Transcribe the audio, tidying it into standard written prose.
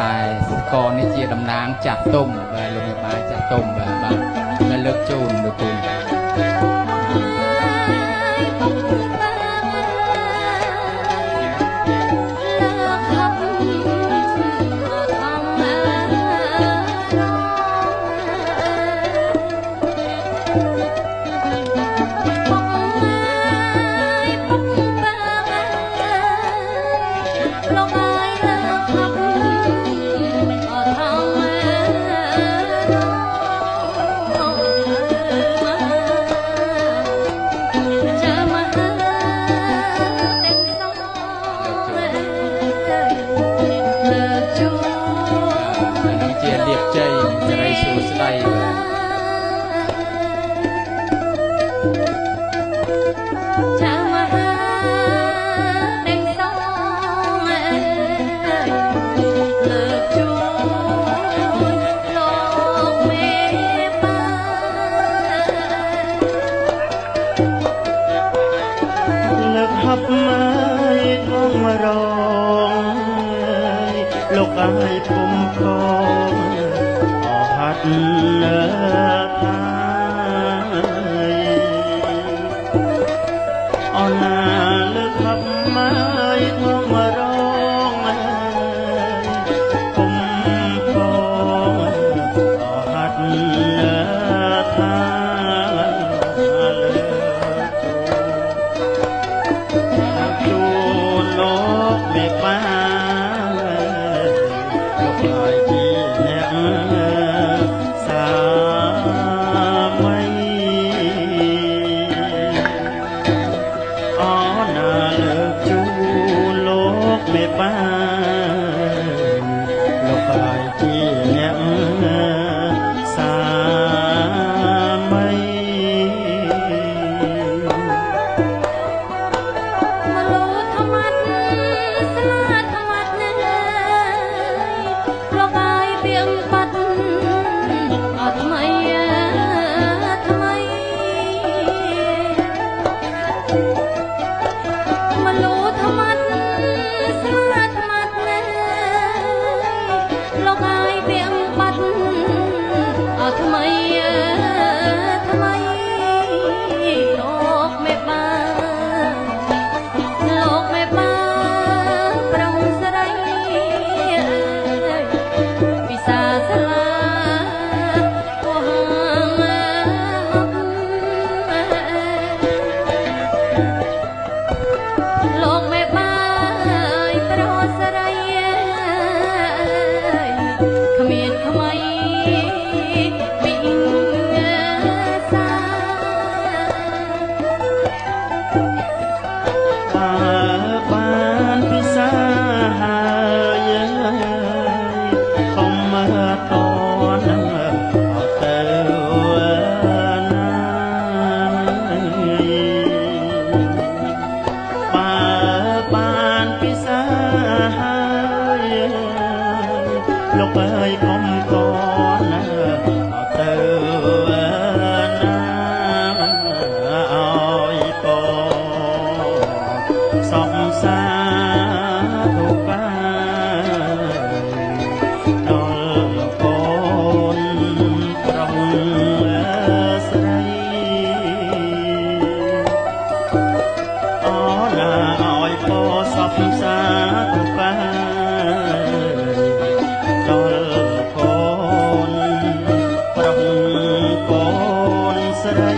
តែកនេះជាតំណាងចាក់ទុំបាទលោកមេបាចាក់ទុំបាទលើកជូនលោកគុណលោកអើយពុំខំអហាត់ថាអណាលើកហាប់មកងមរងពុំខំអហាត់ថាជួនលោកមេបាលោកបាយជាអ្នកសាមីមលោធម្មៈស្លាធម្មៈណាលោកបាយពីអំបាត់អត់ថ្មីថ្មីមលោធម្មៈថ្មីថ្មីលោកមេបាប្រងស្រីពិសាស្លាពោះលោកមេបាប្រងស្រីគ្មានថ្មីបានពិសាហើយខំតនឹងអត់ទៅណាបានពិសាហើយលោកអើយខំតណាអត់ទៅសំសាទុបាដល់កូនប្រុសស្រីអូណាឲ្យពោសំសាទុបាដល់កូនប្រុសកូនស្រី